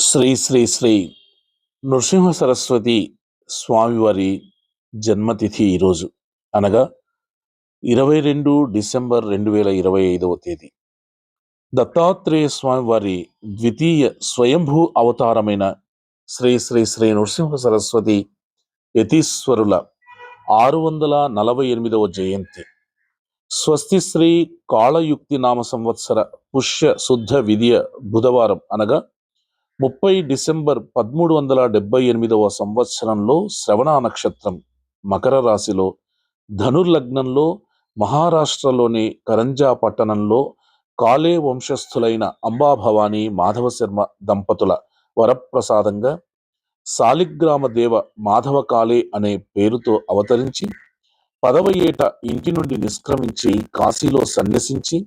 శ్రీ శ్రీ శ్రీ నృసింహ సరస్వతి స్వామివారి జన్మతిథి ఈరోజు అనగా 22 డిసెంబర్ 2025 దత్తాత్రేయ స్వామివారి ద్వితీయ స్వయంభూ అవతారమైన శ్రీ శ్రీ శ్రీ నృసింహ సరస్వతి యతీశ్వరుల 648వ జయంతి. స్వస్తి శ్రీ కాళయుక్తి నామ సంవత్సర పుష్య శుద్ధ విద్య బుధవారం అనగా 30 డిసెంబర్ 1378వ సంవత్సరంలో శ్రవణ నక్షత్రం మకర రాశిలో ధనుర్లగ్నంలో మహారాష్ట్రలోని కరంజా పట్టణంలో కాళే వంశస్థులైన అంబాభవాని మాధవ శర్మ దంపతుల వరప్రసాదంగా సాలిగ్రామ దేవ మాధవ కాళే అనే పేరుతో అవతరించి 10వ ఏట ఇంటి నుండి నిష్క్రమించి కాశీలో సన్యసించి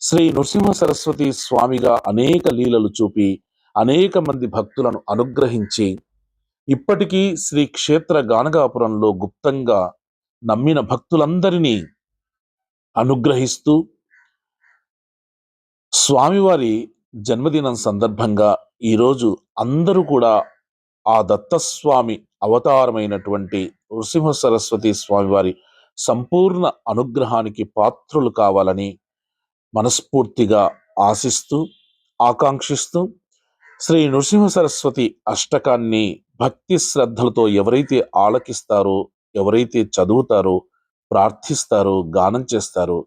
శ్రీ నృసింహ సరస్వతి స్వామిగా అనేక లీలలు చూపి అనేక మంది భక్తులను అనుగ్రహించి ఇప్పటికీ శ్రీ క్షేత్ర గానగాపురంలో గుప్తంగా నమ్మిన భక్తులందరినీ అనుగ్రహిస్తూ స్వామివారి జన్మదినం సందర్భంగా ఈరోజు అందరూ కూడా ఆ దత్తస్వామి అవతారమైనటువంటి నృసింహ సరస్వతి స్వామివారి సంపూర్ణ అనుగ్రహానికి పాత్రులు కావాలని మనస్ఫూర్తిగా ఆశిస్తూ ఆకాంక్షిస్తూ శ్రీ నృసింహ సరస్వతి అష్టకాన్ని భక్తి శ్రద్ధలతో ఎవరైతే ఆలకిస్తారో, ఎవరైతే చదువుతారో, ప్రార్థిస్తారో, గానం చేస్తారో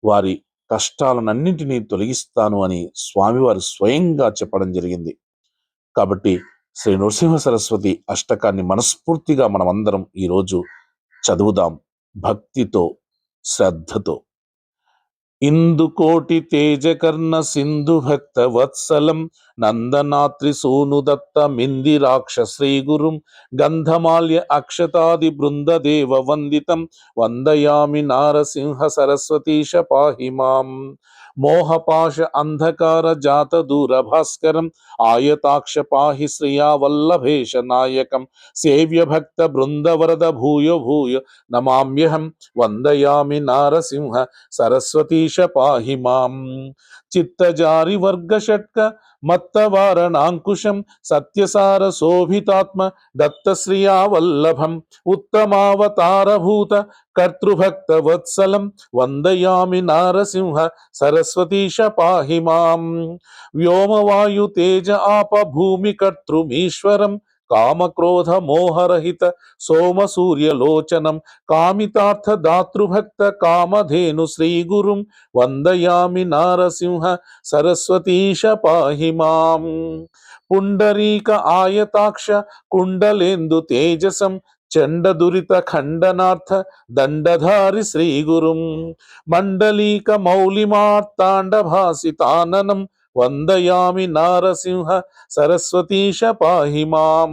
వారి కష్టాలన్నింటినీ తొలగిస్తాను అని స్వామివారు స్వయంగా చెప్పడం జరిగింది. కాబట్టి శ్రీ నృసింహ సరస్వతి అష్టకాన్ని మనస్ఫూర్తిగా మనమందరం ఈరోజు చదువుదాం భక్తితో, శ్రద్ధతో. ఇందుకోటి తేజకర్ణ సింధు భక్త వత్సలం నందనాత్రి సోను దత్త మిందిరాక్ష శ్రీగురుం గంధమాల్య అక్షతాది బృందదేవ వందితం వందయామి నారసింహ సరస్వతీశ పాహి మాం. మోహపాశ అంధకార జాత దూర భాస్కరం ఆయతాక్ష పాహి శ్రియా వల్లభేష నాయకం సేవ్య భక్త బృందవరద భూయో భూయ నమామ్యహం వందయామి నారసింహ సరస్వతీశ పాహి మాం. చిత్తజారి వర్గ షట్క మత్తవారణాంకుశం సత్యసార శోభితాత్మ దత్తశ్రియా వల్లభం ఉత్తమావతారభూత కర్తృభక్త వత్సలం వందయామి నారసింహ సరస్వతీశ పాహి మాం. వ్యోమవాయు తేజ ఆప భూమి కర్తృమీశ్వరం కామక్రోధ మోహరహిత సోమ సూర్యలోచనం కామితార్థ దాతృభక్త కామధేను శ్రీగురుం వందయామి నారసింహ సరస్వతీశ పాహి మాం. పుండరీక ఆయతాక్ష కుండలేందు తేజసం చండ దురిత ఖండనార్థ దండధారి శ్రీగురుం మండలీక మౌలిమార్తాండ భాసితాననం వందయామి నారసింహ సరస్వతీశ పాహి మాం.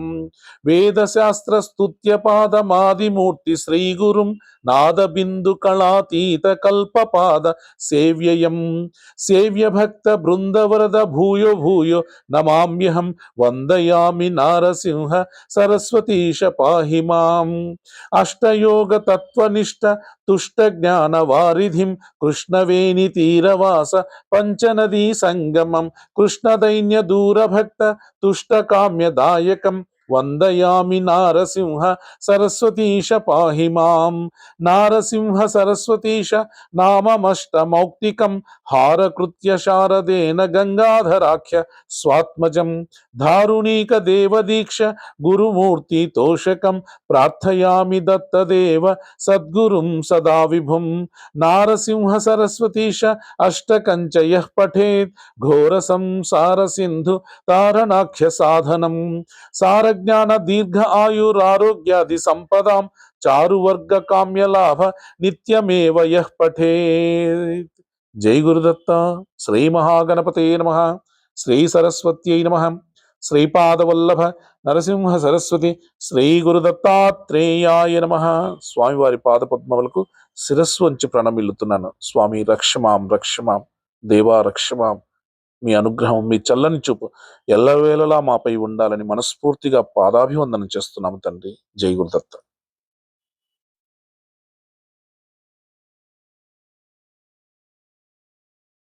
వేదశాస్త్ర స్తుత్య పాదమాదిమూర్తి శ్రీగురుం నాదబిందు కళాతీత కల్పపాద సేవ్యయం సేవ్య భక్త బృందవరద భూయో భూయో నమామ్యహం వందయామి నారసింహ సరస్వతీశ పాహి మాం. అష్టయోగ తత్వనిష్ట తుష్ట జ్ఞాన వారిధిం కృష్ణవేణి తీరవాస పంచనదీ సంగమం కృష్ణదైన్య దూరభక్త తుష్ట కామ్యదాయకం వందయామి నారసింహ సరస్వతీశ పాహి మాం. నారసింహ సరస్వతీశ నామమష్టమౌక్తికం హారకృత్య శారదేన గంగాధరాఖ్య స్వాత్మజం దారుణీక దేవదీక్ష గురుమూర్తి తోషకం ప్రార్థయామి దత్తదేవ సద్గురుం సదా విభుం. నారసింహ సరస్వతీశ అష్టకంచ యః పఠేత్ ఘోర సంసార సింధు తారణాఖ్య సాధనం సారజ్ఞాన దీర్ఘ ఆయురారోగ్యాది సంపదాం చారువర్గ కామ్యలాభ నిత్యమేవ యః పఠేత్. జై గురుదత్త. శ్రీ మహాగణపతే నమః. శ్రీ సరస్వత్యై నమః. శ్రీపాదవల్లభ నరసింహ సరస్వతి శ్రీ గురుదత్తాత్రేయాయ నమః. స్వామివారి పాదపద్మములకు శిరస్సు వంచి ప్రణమిల్లుతున్నాను. స్వామి రక్షమాం రక్షమాం దేవా రక్షమాం. మీ అనుగ్రహం, మీ చల్లని చూపు ఎల్లవేళలా మాపై ఉండాలని మనస్ఫూర్తిగా పాదాభివందనం చేస్తున్నాము తండ్రి. జై గురుదత్త.